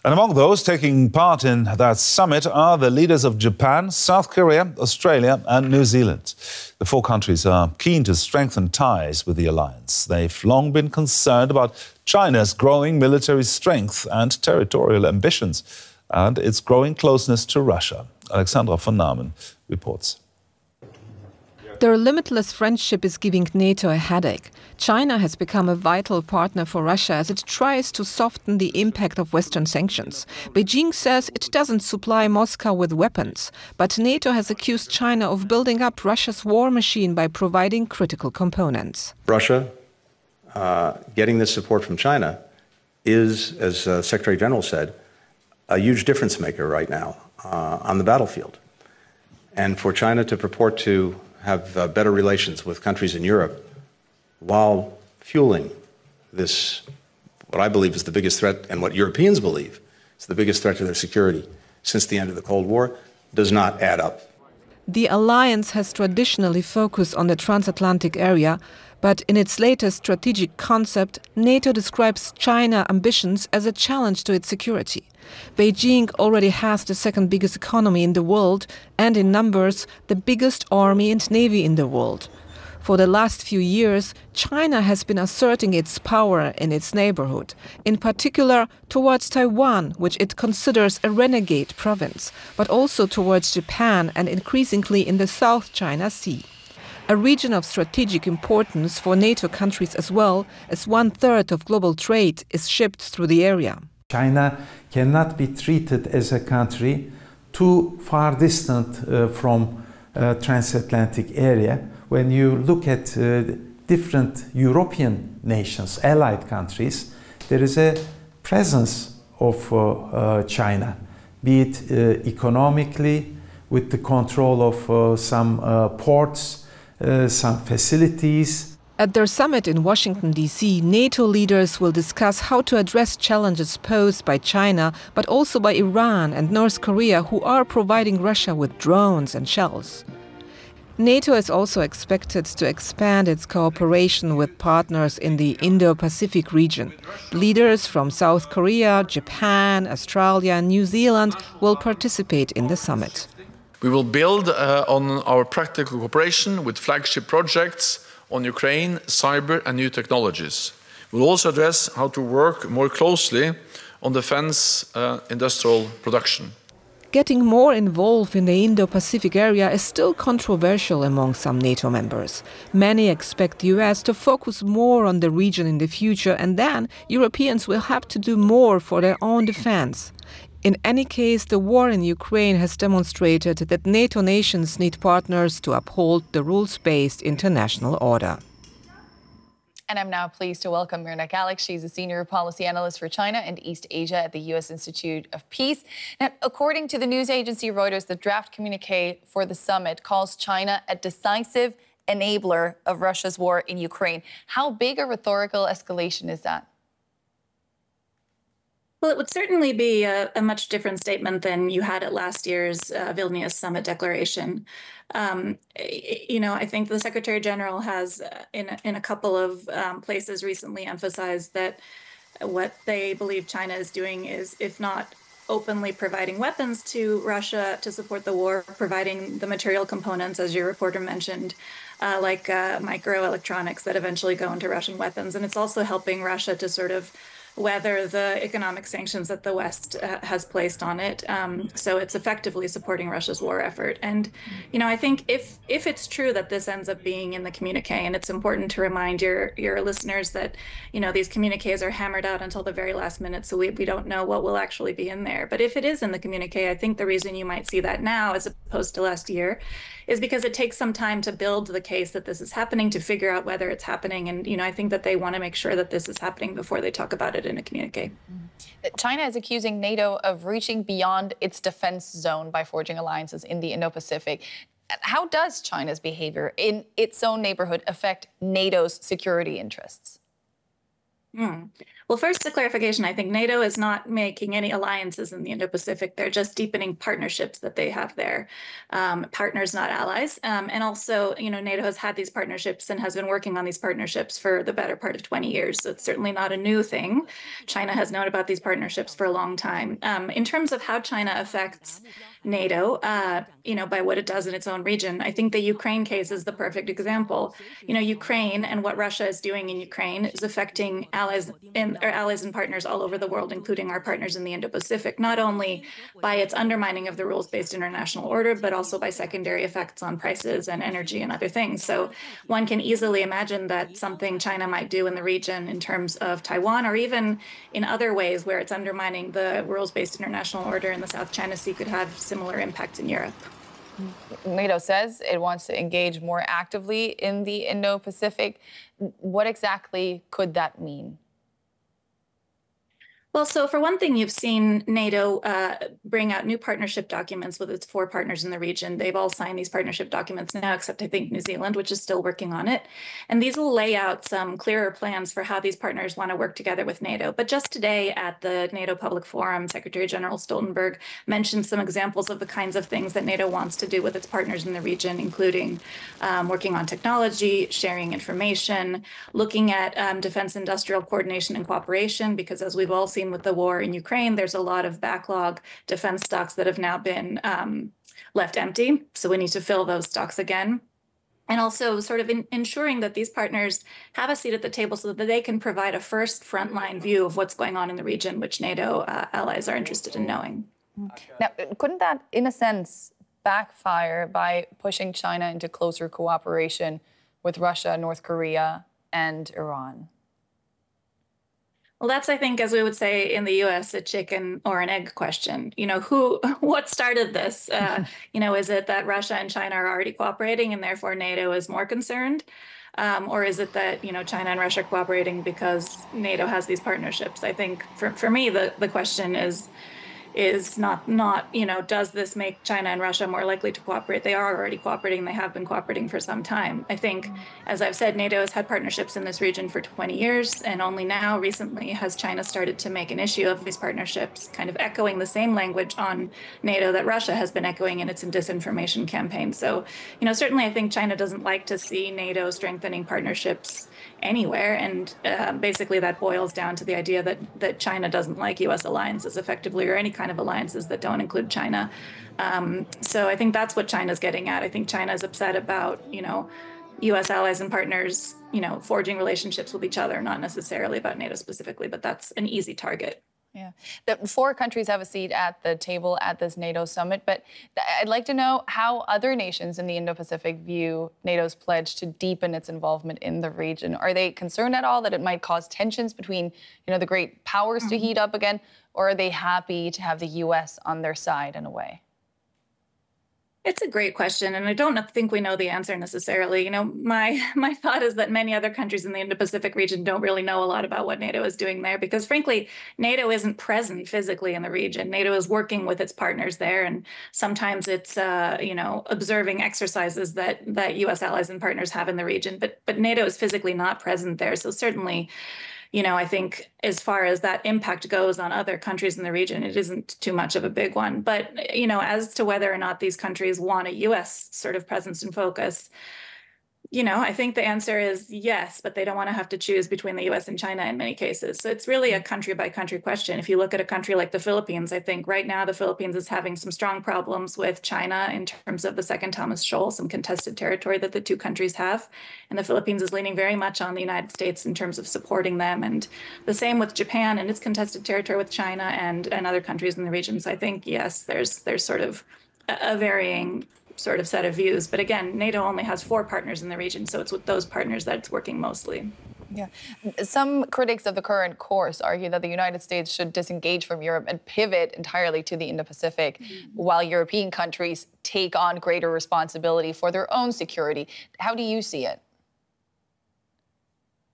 And among those taking part in that summit are the leaders of Japan, South Korea, Australia and New Zealand. The four countries are keen to strengthen ties with the alliance. They've long been concerned about China's growing military strength and territorial ambitions and its growing closeness to Russia. Alexandra von Namen reports. Their limitless friendship is giving NATO a headache. China has become a vital partner for Russia as it tries to soften the impact of Western sanctions. Beijing says it doesn't supply Moscow with weapons, but NATO has accused China of building up Russia's war machine by providing critical components. Russia getting this support from China is, as Secretary General said, a huge difference maker right now on the battlefield. And for China to purport to have better relations with countries in Europe while fueling this, what I believe is the biggest threat, and what Europeans believe is the biggest threat to their security since the end of the Cold War, does not add up. The alliance has traditionally focused on the transatlantic area, but in its latest strategic concept, NATO describes China ambitions as a challenge to its security. Beijing already has the second biggest economy in the world and in numbers the biggest army and navy in the world. For the last few years, China has been asserting its power in its neighborhood, in particular towards Taiwan, which it considers a renegade province, but also towards Japan and increasingly in the South China Sea. A region of strategic importance for NATO countries as well, as 1/3 of global trade is shipped through the area. China cannot be treated as a country too far distant from transatlantic area. When you look at different European nations, allied countries, there is a presence of China, be it economically, with the control of some ports, some facilities. At their summit in Washington, D.C., NATO leaders will discuss how to address challenges posed by China, but also by Iran and North Korea, who are providing Russia with drones and shells. NATO is also expected to expand its cooperation with partners in the Indo-Pacific region. Leaders from South Korea, Japan, Australia and New Zealand will participate in the summit. We will build on our practical cooperation with flagship projects on Ukraine, cyber and new technologies. We'll also address how to work more closely on defense industrial production. Getting more involved in the Indo-Pacific area is still controversial among some NATO members. Many expect the US to focus more on the region in the future, and then Europeans will have to do more for their own defense. In any case, the war in Ukraine has demonstrated that NATO nations need partners to uphold the rules-based international order. And I'm now pleased to welcome Mirna Kalik. She's a senior policy analyst for China and East Asia at the U.S. Institute of Peace. Now, according to the news agency Reuters, the draft communiqué for the summit calls China a decisive enabler of Russia's war in Ukraine. How big a rhetorical escalation is that? Well, it would certainly be a much different statement than you had at last year's Vilnius summit declaration. I think the Secretary General has, in a couple of places recently, emphasized that what they believe China is doing is, if not openly providing weapons to Russia to support the war, providing the material components, as your reporter mentioned, like microelectronics that eventually go into Russian weapons. And it's also helping Russia to sort of weather the economic sanctions that the West has placed on it. So it's effectively supporting Russia's war effort. And, I think if it's true that this ends up being in the communique, and it's important to remind your listeners that, these communiques are hammered out until the very last minute, so we don't know what will actually be in there. But if it is in the communique, I think the reason you might see that now as opposed to last year is because it takes some time to build the case that this is happening, to figure out whether it's happening. And, I think that they want to make sure that this is happening before they talk about it in a communique. China is accusing NATO of reaching beyond its defense zone by forging alliances in the Indo-Pacific. How does China's behavior in its own neighborhood affect NATO's security interests? Well, first, a clarification. I think NATO is not making any alliances in the Indo-Pacific. They're just deepening partnerships that they have there. Partners, not allies. And also, NATO has had these partnerships and has been working on these partnerships for the better part of 20 years. So it's certainly not a new thing. China has known about these partnerships for a long time. In terms of how China affects NATO, by what it does in its own region, I think the Ukraine case is the perfect example. Ukraine and what Russia is doing in Ukraine is affecting allies and partners all over the world, including our partners in the Indo-Pacific, not only by its undermining of the rules-based international order, but also by secondary effects on prices and energy and other things. So one can easily imagine that something China might do in the region in terms of Taiwan, or even in other ways where it's undermining the rules-based international order in the South China Sea, could have similar impacts in Europe. NATO says it wants to engage more actively in the Indo-Pacific. What exactly could that mean? Well, so for one thing, you've seen NATO bring out new partnership documents with its 4 partners in the region. They've all signed these partnership documents now, except I think New Zealand, which is still working on it. And these will lay out some clearer plans for how these partners want to work together with NATO. But just today at the NATO Public Forum, Secretary General Stoltenberg mentioned some examples of the kinds of things that NATO wants to do with its partners in the region, including working on technology, sharing information, looking at defense industrial coordination and cooperation, because as we've all seen with the war in Ukraine, there's a lot of backlog defense stocks that have now been left empty. So we need to fill those stocks again. And also sort of ensuring that these partners have a seat at the table so that they can provide a first frontline view of what's going on in the region, which NATO allies are interested in knowing. Now, couldn't that, in a sense, backfire by pushing China into closer cooperation with Russia, North Korea, and Iran? Well, that's, I think, as we would say in the U.S., a chicken or an egg question. What started this? Is it that Russia and China are already cooperating and therefore NATO is more concerned? Or is it that, China and Russia are cooperating because NATO has these partnerships? I think for me, the question is not, does this make China and Russia more likely to cooperate? They are already cooperating. They have been cooperating for some time. I think, as I've said, NATO has had partnerships in this region for 20 years, and only now recently has China started to make an issue of these partnerships, kind of echoing the same language on NATO that Russia has been echoing in its disinformation campaign. So, certainly I think China doesn't like to see NATO strengthening partnerships anywhere. And basically that boils down to the idea that China doesn't like U.S. alliances effectively, or any kind of alliances that don't include China. So I think that's what China's getting at. I think China is upset about, U.S. allies and partners, forging relationships with each other, not necessarily about NATO specifically, but that's an easy target. Yeah, the 4 countries have a seat at the table at this NATO summit, but I'd like to know how other nations in the Indo-Pacific view NATO's pledge to deepen its involvement in the region. Are they concerned at all that it might cause tensions between, the great powers to heat up again, or are they happy to have the U.S. on their side in a way? It's a great question, and I don't think we know the answer necessarily. My thought is that many other countries in the Indo-Pacific region don't really know a lot about what NATO is doing there, because frankly, NATO isn't present physically in the region. NATO is working with its partners there, and sometimes it's observing exercises that U.S. allies and partners have in the region. But NATO is physically not present there, so certainly, I think as far as that impact goes on other countries in the region, it isn't too much of a big one. But, as to whether or not these countries want a U.S. sort of presence and focus, I think the answer is yes, but they don't want to have to choose between the U.S. and China in many cases. So it's really a country by country question. If you look at a country like the Philippines, I think right now the Philippines is having some strong problems with China in terms of the Second Thomas Shoal, some contested territory that the 2 countries have. And the Philippines is leaning very much on the United States in terms of supporting them. And the same with Japan and its contested territory with China and other countries in the region. So I think, yes, there's sort of a varying sort of set of views. But again, NATO only has 4 partners in the region, so it's with those partners that it's working mostly. Yeah. Some critics of the current course argue that the United States should disengage from Europe and pivot entirely to the Indo-Pacific, while European countries take on greater responsibility for their own security. How do you see it?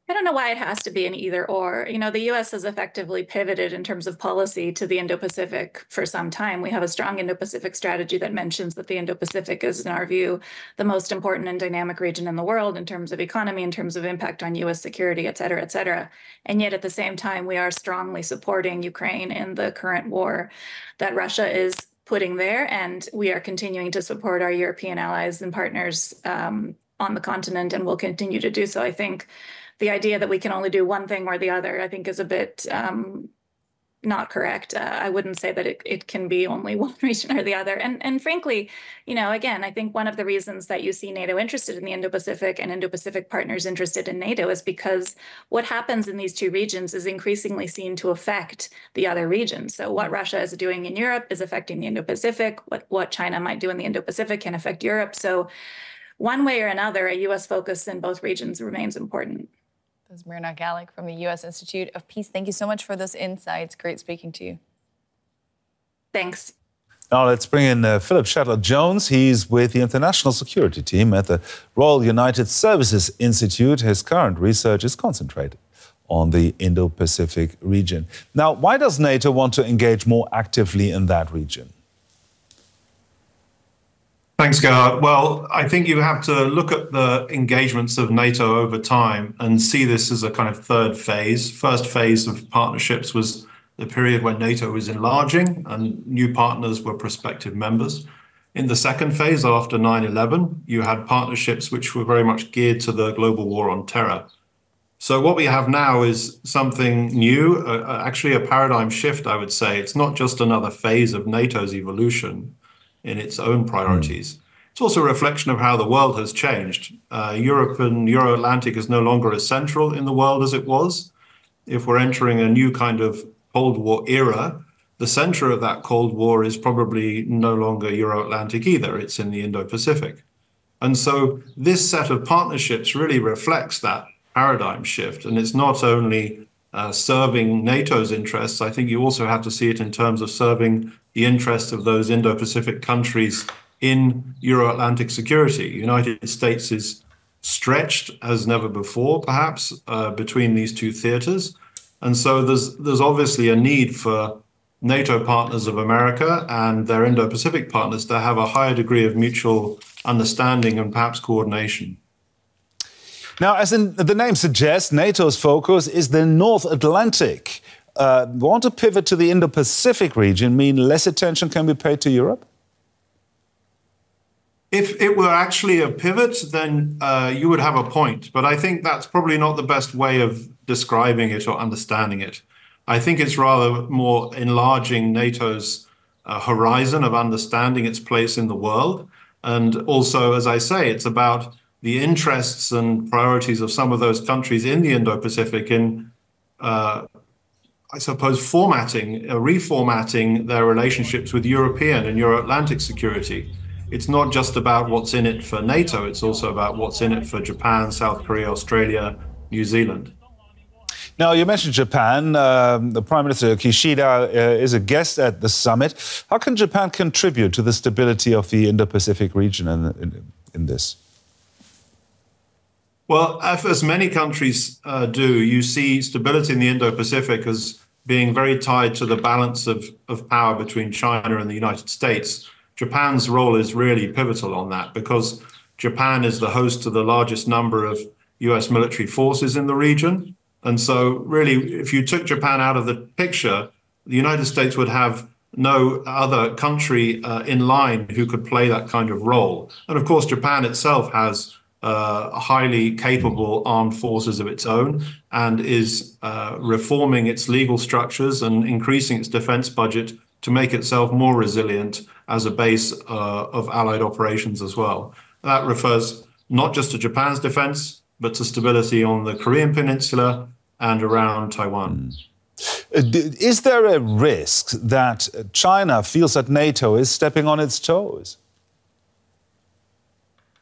I don't know why it has to be an either or. You know, the US has effectively pivoted in terms of policy to the Indo-Pacific for some time. We have a strong Indo-Pacific strategy that mentions that the Indo-Pacific is, in our view, the most important and dynamic region in the world in terms of economy, in terms of impact on US security, et cetera, et cetera. And yet at the same time, we are strongly supporting Ukraine in the current war that Russia is putting there. And we are continuing to support our European allies and partners on the continent, and will continue to do so. I think the idea that we can only do one thing or the other, I think, is a bit not correct. I wouldn't say that it can be only one region or the other. And frankly, you know, again, I think one of the reasons that you see NATO interested in the Indo-Pacific and Indo-Pacific partners interested in NATO is because what happens in these two regions is increasingly seen to affect the other regions. So what Russia is doing in Europe is affecting the Indo-Pacific. What China might do in the Indo-Pacific can affect Europe. So one way or another, a US focus in both regions remains important. This is Mirna Galik from the U.S. Institute of Peace. Thank you so much for those insights. Great speaking to you. Thanks. Now let's bring in Philip Shetler-Jones. He's with the International Security Team at the Royal United Services Institute. His current research is concentrated on the Indo-Pacific region. Now, why does NATO want to engage more actively in that region? Thanks, Gerhard. Well, I think you have to look at the engagements of NATO over time and see this as a kind of third phase. First phase of partnerships was the period when NATO was enlarging and new partners were prospective members. In the second phase, after 9/11, you had partnerships which were very much geared to the global war on terror. So what we have now is something new, actually a paradigm shift, I would say. It's not just another phase of NATO's evolution in its own priorities. It's also a reflection of how the world has changed. Europe and Euro-Atlantic is no longer as central in the world as it was. If we're entering a new kind of Cold War era, the center of that Cold War is probably no longer Euro-Atlantic either. It's in the Indo-Pacific. And so this set of partnerships really reflects that paradigm shift. And it's not only serving NATO's interests. I think you also have to see it in terms of serving the interests of those Indo-Pacific countries in Euro-Atlantic security. The United States is stretched as never before, perhaps, between these two theaters. And so there's obviously a need for NATO partners of America and their Indo-Pacific partners to have a higher degree of mutual understanding and perhaps coordination. Now, as the name suggests, NATO's focus is the North Atlantic. Want to pivot to the Indo-Pacific region mean less attention can be paid to Europe? If it were actually a pivot, then you would have a point. But I think that's probably not the best way of describing it or understanding it. I think it's rather more enlarging NATO's horizon of understanding its place in the world. And also, as I say, it's about the interests and priorities of some of those countries in the Indo-Pacific in, I suppose, reformatting their relationships with European and Euro-Atlantic security. It's not just about what's in it for NATO, it's also about what's in it for Japan, South Korea, Australia, New Zealand. Now, you mentioned Japan. The Prime Minister Kishida is a guest at the summit. How can Japan contribute to the stability of the Indo-Pacific region in this? Well, as many countries do, you see stability in the Indo-Pacific as being very tied to the balance of power between China and the United States. Japan's role is really pivotal on that because Japan is the host to the largest number of US military forces in the region. And so really, if you took Japan out of the picture, the United States would have no other country in line who could play that kind of role. And of course, Japan itself has highly capable armed forces of its own and is reforming its legal structures and increasing its defense budget to make itself more resilient as a base of allied operations as well. That refers not just to Japan's defense, but to stability on the Korean Peninsula and around Taiwan. Is there a risk that China feels that NATO is stepping on its toes?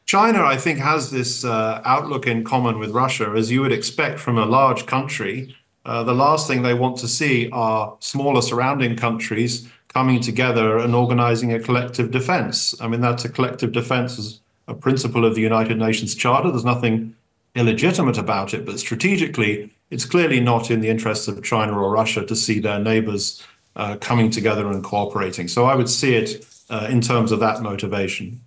China, I think, has this outlook in common with Russia, as you would expect from a large country. The last thing they want to see are smaller surrounding countries coming together and organizing a collective defense. I mean, that's a collective defense as a principle of the United Nations Charter. There's nothing illegitimate about it, but strategically, it's clearly not in the interests of China or Russia to see their neighbors coming together and cooperating. So I would see it in terms of that motivation.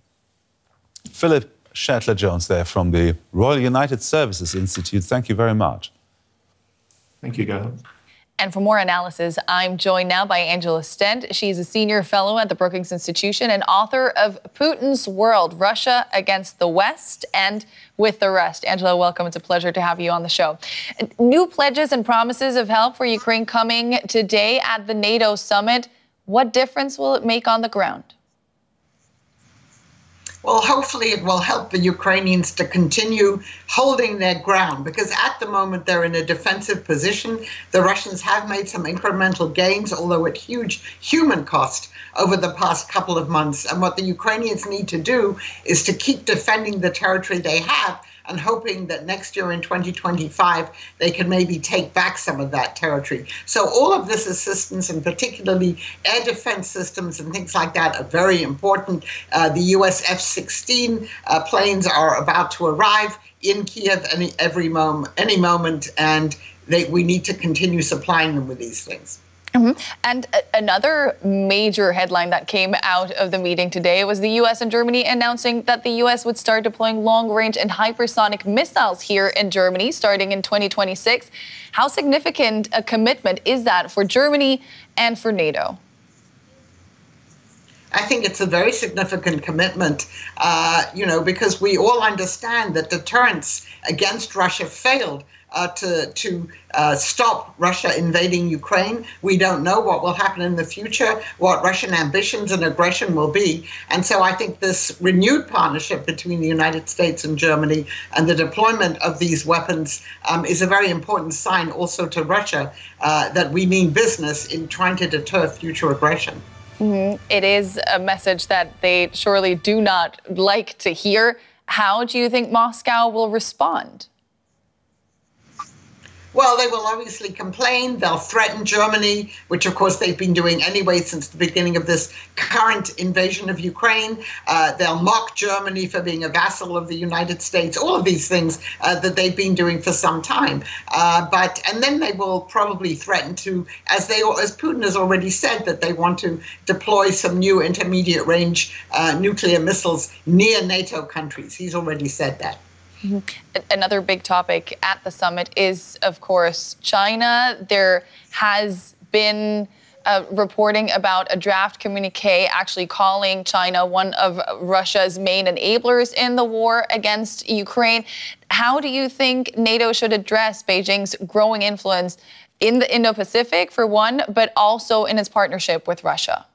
Philip Shetler-Jones there from the Royal United Services Institute. Thank you very much. Thank you, Gerhard. And for more analysis, I'm joined now by Angela Stent. She's a senior fellow at the Brookings Institution and author of Putin's World, Russia Against the West and with the Rest. Angela, welcome. It's a pleasure to have you on the show. New pledges and promises of help for Ukraine coming today at the NATO summit. What difference will it make on the ground? Well, hopefully it will help the Ukrainians to continue holding their ground, because at the moment they're in a defensive position. The Russians have made some incremental gains, although at huge human cost over the past couple of months. And what the Ukrainians need to do is to keep defending the territory they have and hoping that next year in 2025, they can maybe take back some of that territory. So all of this assistance, and particularly air defense systems and things like that, are very important. The US F-16 planes are about to arrive in Kiev any moment, and we need to continue supplying them with these things. Mm-hmm. And another major headline that came out of the meeting today was the U.S. and Germany announcing that the U.S. would start deploying long-range and hypersonic missiles here in Germany starting in 2026. How significant a commitment is that for Germany and for NATO? I think it's a very significant commitment, because we all understand that deterrence against Russia failed to stop Russia invading Ukraine. We don't know what will happen in the future, what Russian ambitions and aggression will be. And so I think this renewed partnership between the United States and Germany and the deployment of these weapons is a very important sign also to Russia that we mean business in trying to deter future aggression. Mm-hmm. It is a message that they surely do not like to hear. How do you think Moscow will respond? Well, they will obviously complain. They'll threaten Germany, which, of course, they've been doing anyway since the beginning of this current invasion of Ukraine. They'll mock Germany for being a vassal of the United States, all of these things that they've been doing for some time. And then they will probably threaten to, as Putin has already said, that they want to deploy some new intermediate range nuclear missiles near NATO countries. He's already said that. Mm-hmm. Another big topic at the summit is, of course, China. There has been reporting about a draft communique actually calling China one of Russia's main enablers in the war against Ukraine. How do you think NATO should address Beijing's growing influence in the Indo-Pacific, for one, but also in its partnership with Russia?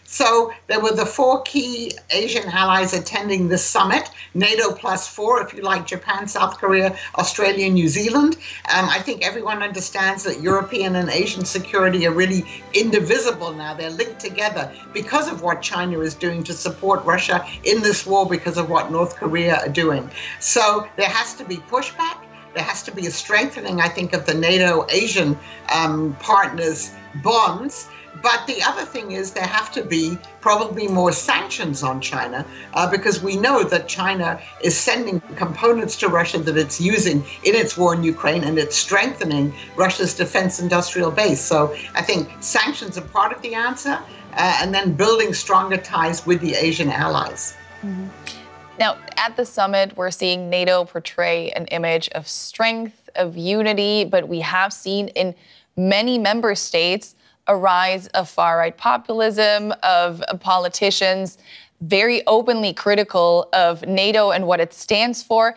So there were the 4 key Asian allies attending this summit, NATO plus 4, if you like, Japan, South Korea, Australia, New Zealand. I think everyone understands that European and Asian security are really indivisible now. They're linked together because of what China is doing to support Russia in this war, because of what North Korea are doing. So there has to be pushback. There has to be a strengthening, I think, of the NATO-Asian partners' bonds. But the other thing is there have to be probably more sanctions on China because we know that China is sending components to Russia that it's using in its war in Ukraine, and it's strengthening Russia's defense industrial base. So I think sanctions are part of the answer, and then building stronger ties with the Asian allies. Mm-hmm. Now, at the summit, we're seeing NATO portray an image of strength, of unity, but we have seen in many member states a rise of far-right populism, of politicians very openly critical of NATO and what it stands for.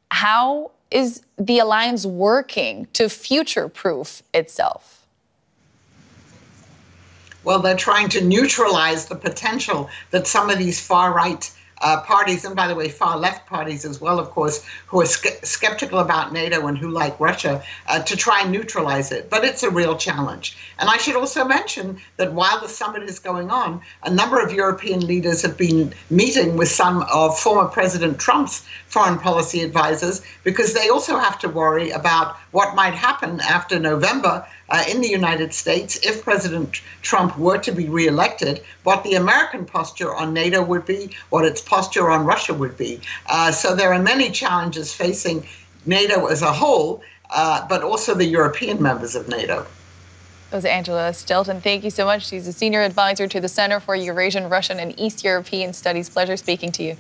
How is the alliance working to future-proof itself? Well, they're trying to neutralize the potential that some of these far-right parties, and by the way, far-left parties as well, of course, who are skeptical about NATO and who like Russia, to try and neutralize it. But it's a real challenge. And I should also mention that while the summit is going on, a number of European leaders have been meeting with some of former President Trump's foreign policy advisors, because they also have to worry about what might happen after November in the United States if President Trump were to be reelected, what the American posture on NATO would be, what its posture on Russia would be. So there are many challenges facing NATO as a whole, but also the European members of NATO. That was Angela Stilton. Thank you so much. She's a senior advisor to the Center for Eurasian, Russian, and East European Studies. Pleasure speaking to you.